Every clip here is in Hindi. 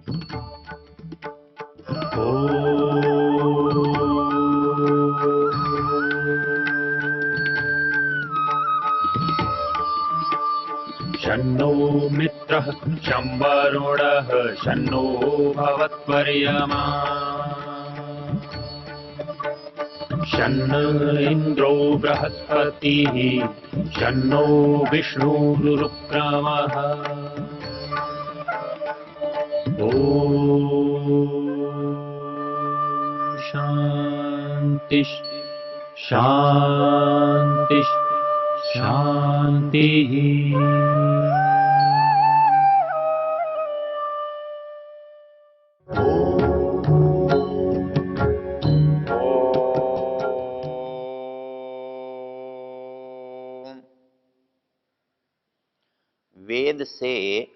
शन्नो मित्रः शं वरुणः शन्नो भवत्वर्यमा शन्न इन्द्रो बृहस्पतिः शन्नो विष्णुरुक्रमः ॐ शान्ति शान्ति शान्तिः। वेद से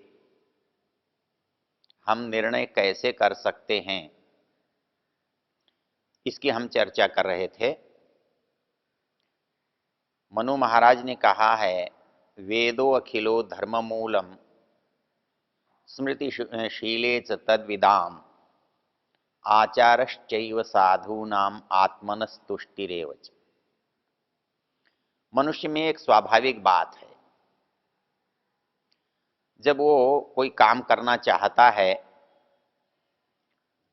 हम निर्णय कैसे कर सकते हैं, इसकी हम चर्चा कर रहे थे। मनु महाराज ने कहा है, वेदो अखिलो धर्ममूलम स्मृतिशीले च तद्विदाम आचारश्चैव साधूनाम आत्मनस्तुष्टिरेव च। मनुष्य में एक स्वाभाविक बात है, जब वो कोई काम करना चाहता है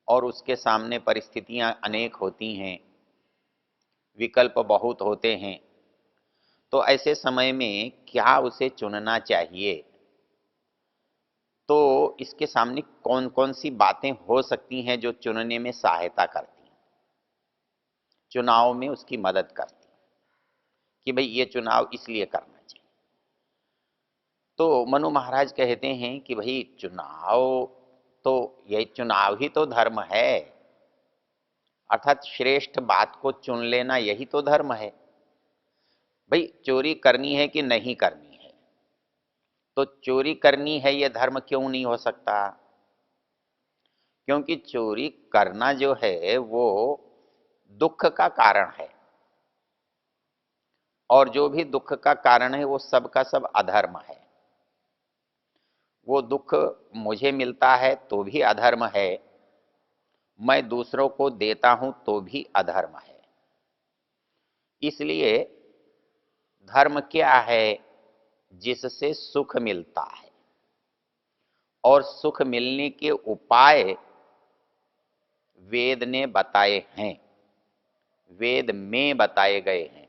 और उसके सामने परिस्थितियां अनेक होती हैं, विकल्प बहुत होते हैं, तो ऐसे समय में क्या उसे चुनना चाहिए, तो इसके सामने कौन कौन सी बातें हो सकती हैं जो चुनने में सहायता करती हैं, चुनाव में उसकी मदद करती हैं कि भाई ये चुनाव इसलिए करना चाहिए। तो मनु महाराज कहते हैं कि भाई चुनाव, तो ये चुनाव ही तो धर्म है, अर्थात श्रेष्ठ बात को चुन लेना यही तो धर्म है। भाई चोरी करनी है कि नहीं करनी है, तो चोरी करनी है ये धर्म क्यों नहीं हो सकता? क्योंकि चोरी करना जो है वो दुख का कारण है, और जो भी दुख का कारण है वो सब का सब अधर्म है। वो दुख मुझे मिलता है तो भी अधर्म है, मैं दूसरों को देता हूं तो भी अधर्म है। इसलिए धर्म क्या है? जिससे सुख मिलता है, और सुख मिलने के उपाय वेद ने बताए हैं, वेद में बताए गए हैं।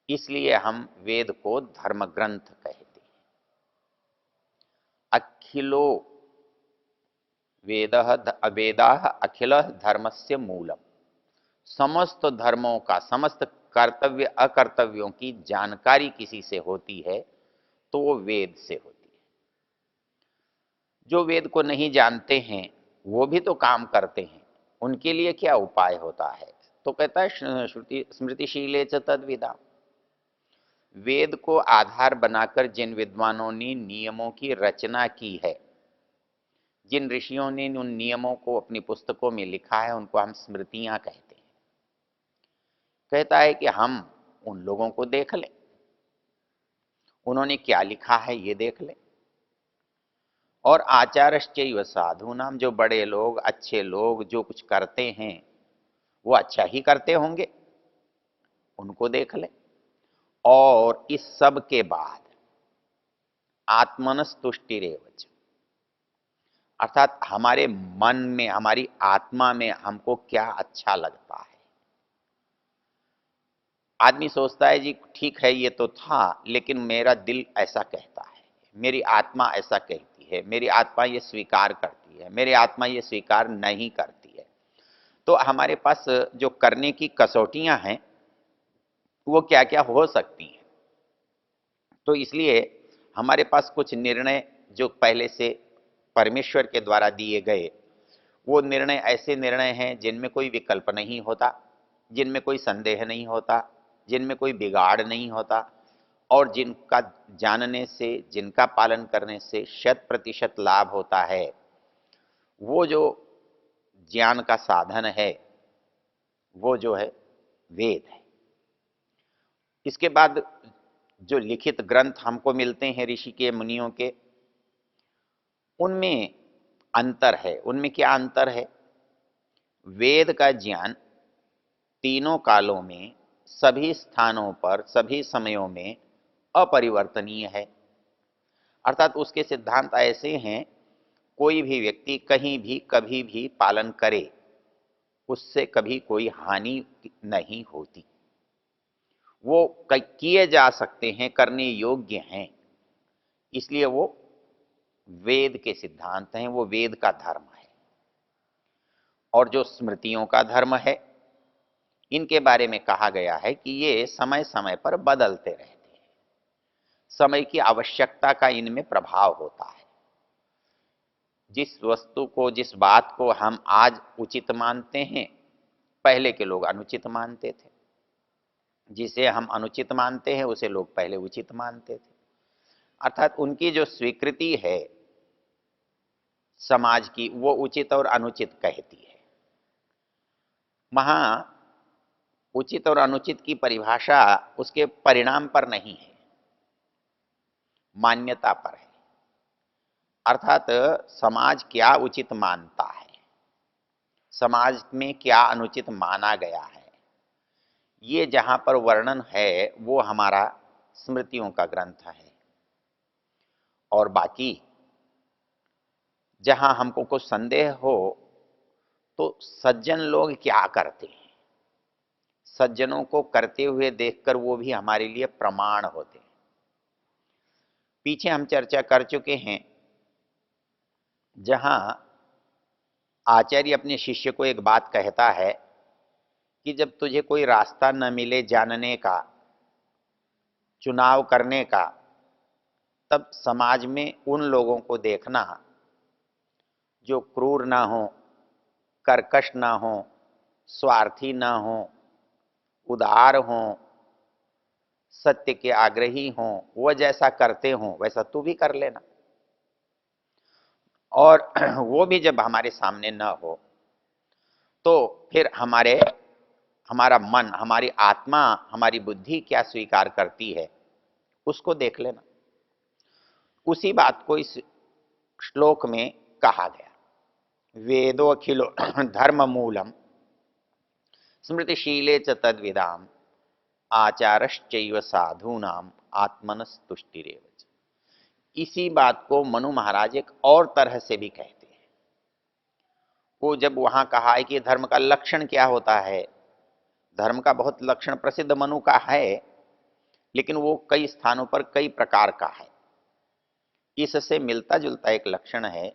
इसलिए हम वेद को धर्म ग्रंथ कहते हैं। अखिलो वेदाः अखिल धर्मस्य मूलम, समस्त धर्मों का, समस्त कर्तव्य अकर्तव्यों की जानकारी किसी से होती है तो वो वेद से होती है। जो वेद को नहीं जानते हैं वो भी तो काम करते हैं, उनके लिए क्या उपाय होता है? तो कहता है श्रुति स्मृतिशीले च तद्विदा, वेद को आधार बनाकर जिन विद्वानों ने नियमों की रचना की है, जिन ऋषियों ने उन नियमों को अपनी पुस्तकों में लिखा है, उनको हम स्मृतियां कहते हैं। कहता है कि हम उन लोगों को देख लें, उन्होंने क्या लिखा है ये देख लें। और आचारश्चैव साधूनाम, जो बड़े लोग, अच्छे लोग जो कुछ करते हैं वो अच्छा ही करते होंगे, उनको देख लें। और इस सब के बाद आत्मनस्तुष्टिरेवच, अर्थात हमारे मन में, हमारी आत्मा में हमको क्या अच्छा लगता है। आदमी सोचता है जी ठीक है ये तो था, लेकिन मेरा दिल ऐसा कहता है, मेरी आत्मा ऐसा कहती है, मेरी आत्मा ये स्वीकार करती है, मेरी आत्मा ये स्वीकार नहीं करती है। तो हमारे पास जो करने की कसौटियां हैं वो क्या क्या हो सकती हैं। तो इसलिए हमारे पास कुछ निर्णय जो पहले से परमेश्वर के द्वारा दिए गए, वो निर्णय ऐसे निर्णय हैं जिनमें कोई विकल्प नहीं होता, जिनमें कोई संदेह नहीं होता, जिनमें कोई बिगाड़ नहीं होता, और जिनका जानने से, जिनका पालन करने से 100% लाभ होता है। वो जो ज्ञान का साधन है वो जो है वेद है। इसके बाद जो लिखित ग्रंथ हमको मिलते हैं ऋषि के, मुनियों के, उनमें अंतर है। उनमें क्या अंतर है? वेद का ज्ञान तीनों कालों में, सभी स्थानों पर, सभी समयों में अपरिवर्तनीय है। अर्थात उसके सिद्धांत ऐसे हैं, कोई भी व्यक्ति कहीं भी कभी भी पालन करे, उससे कभी कोई हानि नहीं होती। वो किए जा सकते हैं, करने योग्य हैं, इसलिए वो वेद के सिद्धांत हैं, वो वेद का धर्म है। और जो स्मृतियों का धर्म है, इनके बारे में कहा गया है कि ये समय समय पर बदलते रहते हैं, समय की आवश्यकता का इनमें प्रभाव होता है। जिस वस्तु को, जिस बात को हम आज उचित मानते हैं, पहले के लोग अनुचित मानते थे। जिसे हम अनुचित मानते हैं, उसे लोग पहले उचित मानते थे। अर्थात उनकी जो स्वीकृति है समाज की, वो उचित और अनुचित कहती है। वहां उचित और अनुचित की परिभाषा उसके परिणाम पर नहीं है, मान्यता पर है। अर्थात समाज क्या उचित मानता है, समाज में क्या अनुचित माना गया है, ये जहां पर वर्णन है वो हमारा स्मृतियों का ग्रंथ है। और बाकी जहां हमको कुछ संदेह हो तो सज्जन लोग क्या करते हैं, सज्जनों को करते हुए देखकर वो भी हमारे लिए प्रमाण होते हैं। पीछे हम चर्चा कर चुके हैं, जहां आचार्य अपने शिष्य को एक बात कहता है कि जब तुझे कोई रास्ता न मिले जानने का, चुनाव करने का, तब समाज में उन लोगों को देखना जो क्रूर ना हो, कर्कश ना हो, स्वार्थी ना हो, उदार हो, सत्य के आग्रही हो, वह जैसा करते हो वैसा तू भी कर लेना। और वो भी जब हमारे सामने न हो तो फिर हमारा मन, हमारी आत्मा, हमारी बुद्धि क्या स्वीकार करती है, उसको देख लेना। उसी बात को इस श्लोक में कहा गया। वेदो अखिलो धर्म मूलम स्मृतिशीले च तद्विदाम आचारश्चैव साधूनाम आत्मनस्तुष्टिरेव च। इसी बात को मनु महाराज एक और तरह से भी कहते हैं। वो जब वहां कहा है कि धर्म का लक्षण क्या होता है, धर्म का बहुत लक्षण प्रसिद्ध मनु का है, लेकिन वो कई स्थानों पर कई प्रकार का है। इससे मिलता जुलता एक लक्षण है,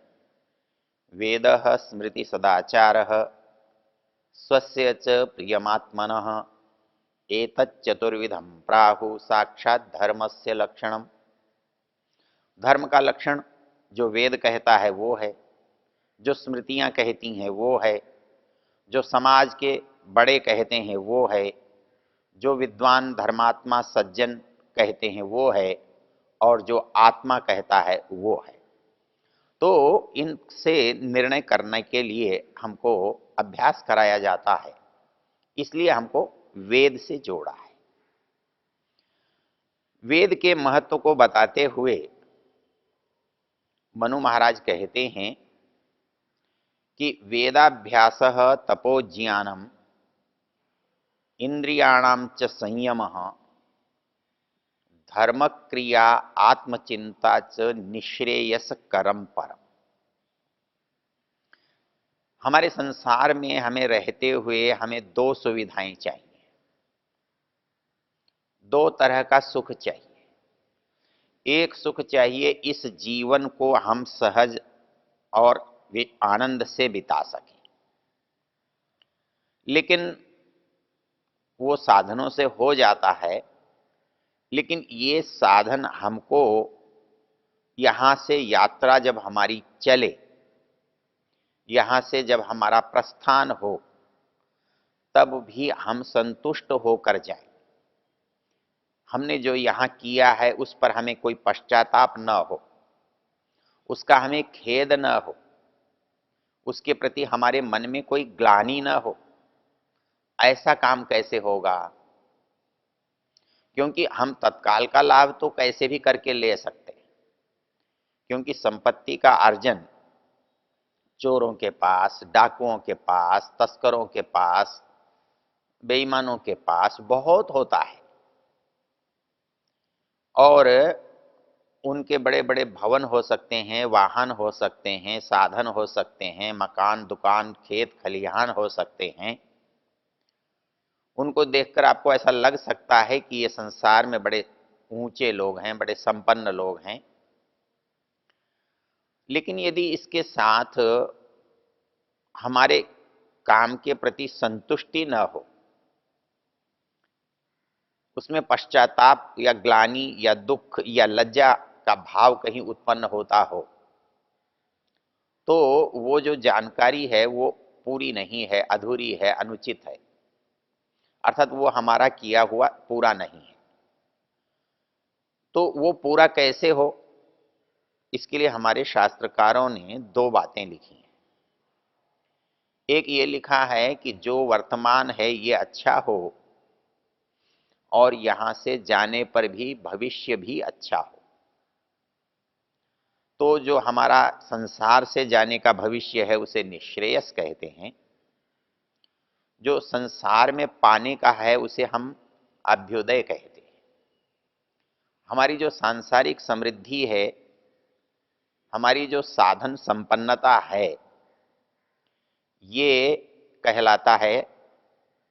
वेदः स्मृति सदाचारः स्वस्य च प्रियमात्मनः एतच्चतुर्विधं प्राहु साक्षात धर्मस्य लक्षणम। धर्म का लक्षण जो वेद कहता है वो है, जो स्मृतियां कहती हैं वो है, जो समाज के बड़े कहते हैं वो है, जो विद्वान धर्मात्मा सज्जन कहते हैं वो है, और जो आत्मा कहता है वो है। तो इनसे निर्णय करने के लिए हमको अभ्यास कराया जाता है, इसलिए हमको वेद से जोड़ा है। वेद के महत्व को बताते हुए मनु महाराज कहते हैं कि वेदाभ्यास तपोज्ञानम इंद्रियाणाम च संयमः धर्मक्रिया आत्मचिंता च निःश्रेयसकरम परम। हमारे संसार में हमें रहते हुए हमें दो सुविधाएं चाहिए, दो तरह का सुख चाहिए। एक सुख चाहिए इस जीवन को हम सहज और आनंद से बिता सकें, लेकिन वो साधनों से हो जाता है। लेकिन ये साधन हमको यहाँ से यात्रा जब हमारी चले, यहाँ से जब हमारा प्रस्थान हो, तब भी हम संतुष्ट होकर जाएं। हमने जो यहाँ किया है उस पर हमें कोई पश्चाताप न हो, उसका हमें खेद न हो, उसके प्रति हमारे मन में कोई ग्लानि न हो। ऐसा काम कैसे होगा? क्योंकि हम तत्काल का लाभ तो कैसे भी करके ले सकते हैं, क्योंकि संपत्ति का अर्जन चोरों के पास, डाकुओं के पास, तस्करों के पास, बेईमानों के पास बहुत होता है। और उनके बड़े बड़े भवन हो सकते हैं, वाहन हो सकते हैं, साधन हो सकते हैं, मकान, दुकान, खेत खलिहान हो सकते हैं। उनको देखकर आपको ऐसा लग सकता है कि ये संसार में बड़े ऊंचे लोग हैं, बड़े संपन्न लोग हैं। लेकिन यदि इसके साथ हमारे काम के प्रति संतुष्टि न हो, उसमें पश्चाताप या ग्लानि या दुख या लज्जा का भाव कहीं उत्पन्न होता हो, तो वो जो जानकारी है वो पूरी नहीं है, अधूरी है, अनुचित है, अर्थात वो हमारा किया हुआ पूरा नहीं है। तो वो पूरा कैसे हो, इसके लिए हमारे शास्त्रकारों ने दो बातें लिखी हैं। एक ये लिखा है कि जो वर्तमान है ये अच्छा हो और यहां से जाने पर भी भविष्य भी अच्छा हो। तो जो हमारा संसार से जाने का भविष्य है उसे निश्रेयस कहते हैं। जो संसार में पाने का है उसे हम अभ्युदय कहते हैं। हमारी जो सांसारिक समृद्धि है, हमारी जो साधन संपन्नता है, ये कहलाता है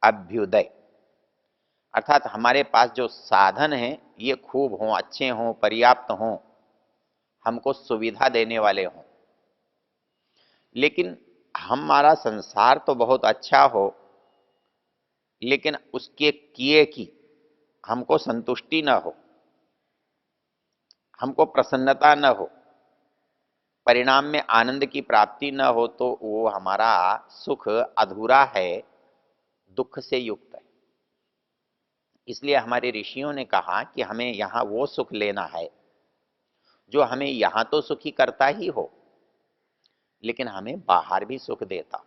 अभ्युदय। अर्थात हमारे पास जो साधन हैं ये खूब हों, अच्छे हों, पर्याप्त हों, हमको सुविधा देने वाले हों। लेकिन हमारा संसार तो बहुत अच्छा हो, लेकिन उसके किए की हमको संतुष्टि न हो, हमको प्रसन्नता न हो, परिणाम में आनंद की प्राप्ति न हो, तो वो हमारा सुख अधूरा है, दुख से युक्त है। इसलिए हमारे ऋषियों ने कहा कि हमें यहाँ वो सुख लेना है जो हमें यहाँ तो सुखी करता ही हो, लेकिन हमें बाहर भी सुख देता।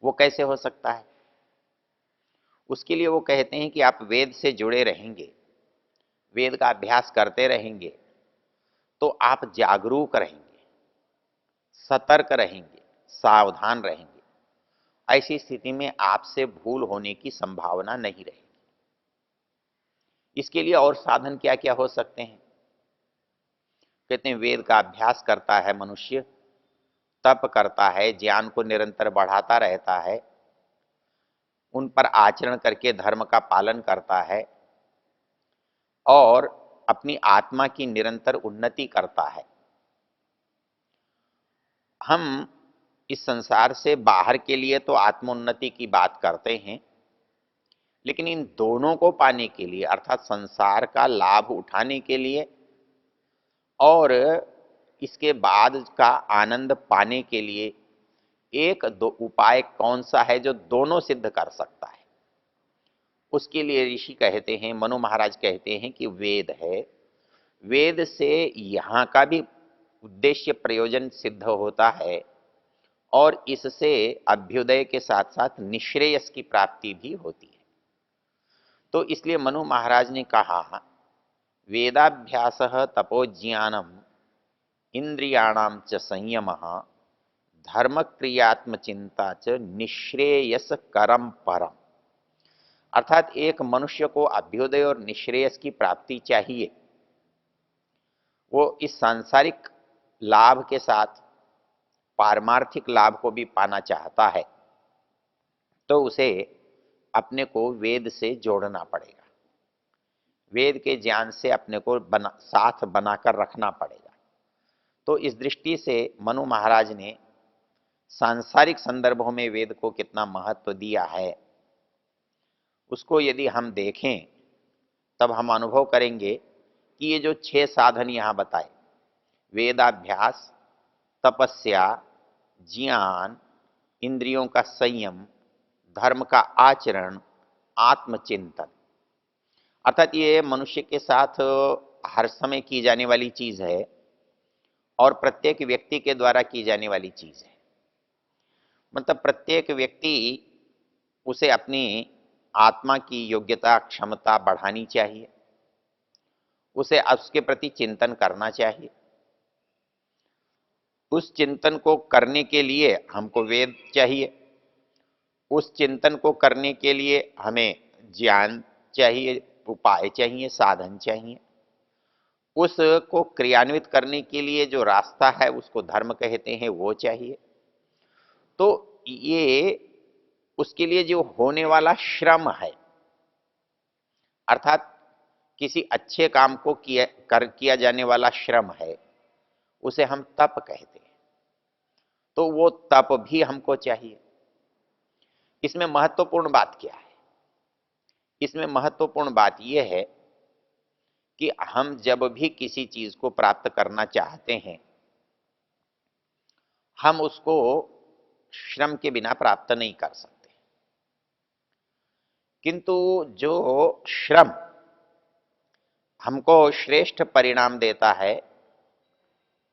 वो कैसे हो सकता है? उसके लिए वो कहते हैं कि आप वेद से जुड़े रहेंगे, वेद का अभ्यास करते रहेंगे, तो आप जागरूक रहेंगे, सतर्क रहेंगे, सावधान रहेंगे। ऐसी स्थिति में आपसे भूल होने की संभावना नहीं रहेगी। इसके लिए और साधन क्या क्या हो सकते हैं? कहते हैं वेद का अभ्यास करता है मनुष्य, तप करता है, ज्ञान को निरंतर बढ़ाता रहता है, उन पर आचरण करके धर्म का पालन करता है और अपनी आत्मा की निरंतर उन्नति करता है। हम इस संसार से बाहर के लिए तो आत्मोन्नति की बात करते हैं, लेकिन इन दोनों को पाने के लिए, अर्थात संसार का लाभ उठाने के लिए और इसके बाद का आनंद पाने के लिए एक दो उपाय कौन सा है जो दोनों सिद्ध कर सकता है? उसके लिए ऋषि कहते हैं, मनु महाराज कहते हैं कि वेद है। वेद से यहाँ का भी उद्देश्य प्रयोजन सिद्ध होता है और इससे अभ्युदय के साथ साथ निश्रेयस की प्राप्ति भी होती है। तो इसलिए मनु महाराज ने कहा, वेदाभ्यास तपोज्ञानम इंद्रियाणाम च संयम धर्म क्रियात्म चिंता च निश्रेयस करम परम। अर्थात एक मनुष्य को अभ्युदय और निश्रेयस की प्राप्ति चाहिए। वो इस सांसारिक लाभ के साथ पारमार्थिक लाभ को भी पाना चाहता है, तो उसे अपने को वेद से जोड़ना पड़ेगा, वेद के ज्ञान से अपने को साथ बनाकर रखना पड़ेगा। तो इस दृष्टि से मनु महाराज ने सांसारिक संदर्भों में वेद को कितना महत्व दिया है, उसको यदि हम देखें तब हम अनुभव करेंगे कि ये जो 6 साधन यहाँ बताए, वेदाभ्यास, तपस्या, ज्ञान, इंद्रियों का संयम, धर्म का आचरण, आत्मचिंतन, अर्थात ये मनुष्य के साथ हर समय की जाने वाली चीज है और प्रत्येक व्यक्ति के द्वारा की जाने वाली चीज है। मतलब प्रत्येक व्यक्ति उसे अपनी आत्मा की योग्यता, क्षमता बढ़ानी चाहिए, उसे उसके प्रति चिंतन करना चाहिए। उस चिंतन को करने के लिए हमको वेद चाहिए, उस चिंतन को करने के लिए हमें ज्ञान चाहिए, उपाय चाहिए, साधन चाहिए। उसको क्रियान्वित करने के लिए जो रास्ता है उसको धर्म कहते हैं, वो चाहिए। तो ये उसके लिए जो होने वाला श्रम है, अर्थात किसी अच्छे काम को किया जाने वाला श्रम है, उसे हम तप कहते हैं। तो वो तप भी हमको चाहिए। इसमें महत्वपूर्ण बात क्या है? इसमें महत्वपूर्ण बात यह है कि हम जब भी किसी चीज को प्राप्त करना चाहते हैं, हम उसको श्रम के बिना प्राप्त नहीं कर सकते। किंतु जो श्रम हमको श्रेष्ठ परिणाम देता है,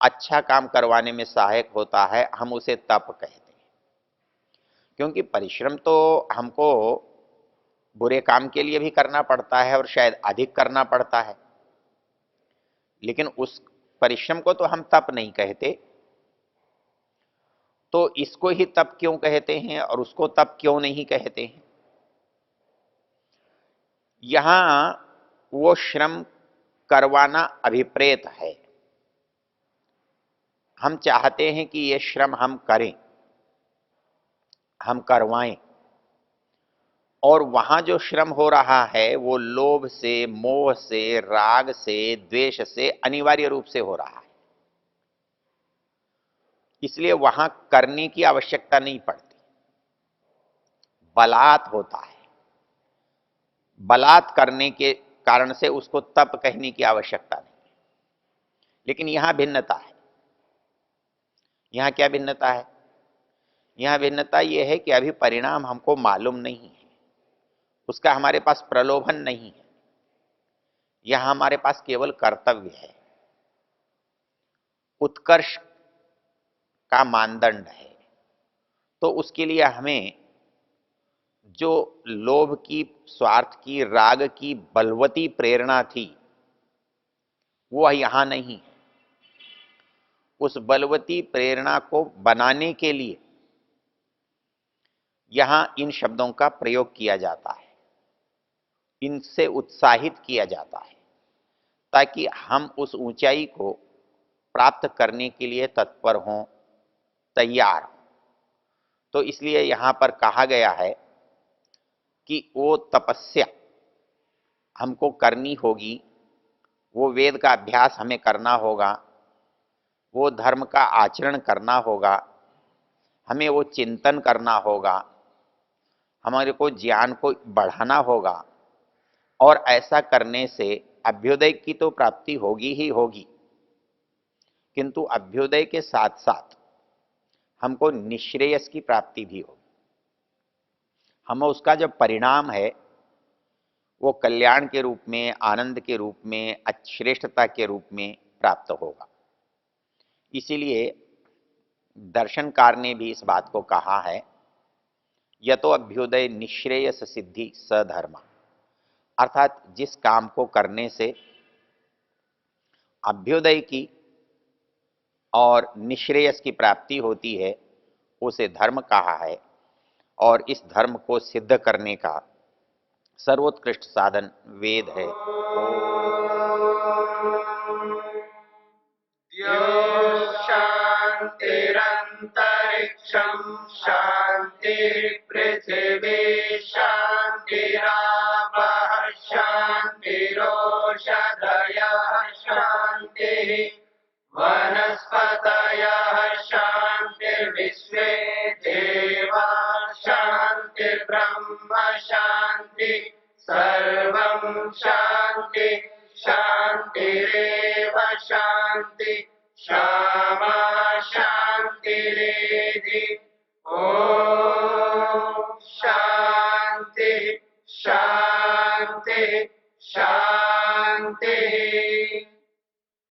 अच्छा काम करवाने में सहायक होता है, हम उसे तप कहते हैं। क्योंकि परिश्रम तो हमको बुरे काम के लिए भी करना पड़ता है और शायद अधिक करना पड़ता है, लेकिन उस परिश्रम को तो हम तप नहीं कहते। तो इसको ही तप क्यों कहते हैं और उसको तप क्यों नहीं कहते हैं? यहां वो श्रम करवाना अभिप्रेत है। हम चाहते हैं कि ये श्रम हम करें, हम करवाएं, और वहां जो श्रम हो रहा है वो लोभ से, मोह से, राग से, द्वेष से अनिवार्य रूप से हो रहा है। इसलिए वहां करने की आवश्यकता नहीं पड़ती, बलात् होता है। बलात् करने के कारण से उसको तप कहने की आवश्यकता नहीं। लेकिन यहां भिन्नता है। यहां क्या भिन्नता है? यहां भिन्नता यह है कि अभी परिणाम हमको मालूम नहीं है, उसका हमारे पास प्रलोभन नहीं है। यहां हमारे पास केवल कर्तव्य है, उत्कर्ष का मानदंड है। तो उसके लिए हमें जो लोभ की, स्वार्थ की, राग की बलवती प्रेरणा थी, वो यहां नहीं है। उस बलवती प्रेरणा को बनाने के लिए यहां इन शब्दों का प्रयोग किया जाता है, इनसे उत्साहित किया जाता है, ताकि हम उस ऊंचाई को प्राप्त करने के लिए तत्पर हों, तैयार हों। तो इसलिए यहां पर कहा गया है कि वो तपस्या हमको करनी होगी, वो वेद का अभ्यास हमें करना होगा, वो धर्म का आचरण करना होगा, हमें वो चिंतन करना होगा, हमारे को ज्ञान को बढ़ाना होगा। और ऐसा करने से अभ्युदय की तो प्राप्ति होगी ही होगी, किंतु अभ्युदय के साथ साथ हमको निश्रेयस की प्राप्ति भी होगी। हमें उसका जब परिणाम है वो कल्याण के रूप में, आनंद के रूप में, श्रेष्ठता के रूप में प्राप्त होगा। इसीलिए दर्शनकार ने भी इस बात को कहा है, यतो अभ्युदय निश्रेयस सिद्धि सधर्म। अर्थात जिस काम को करने से अभ्युदय की और निश्रेयस की प्राप्ति होती है, उसे धर्म कहा है। और इस धर्म को सिद्ध करने का सर्वोत्कृष्ट साधन वेद है। शांतिरंतरिक्षं शांतिर्पृथिवी शांतिरापः शांतिरोषधयः शांतिः वनस्पतयः शांतिर्विश्वे देवा शांतिर्ब्रह्म शांति सर्वं शांति शांतिरेव शांति क्षमा शांतिरेधि। ओम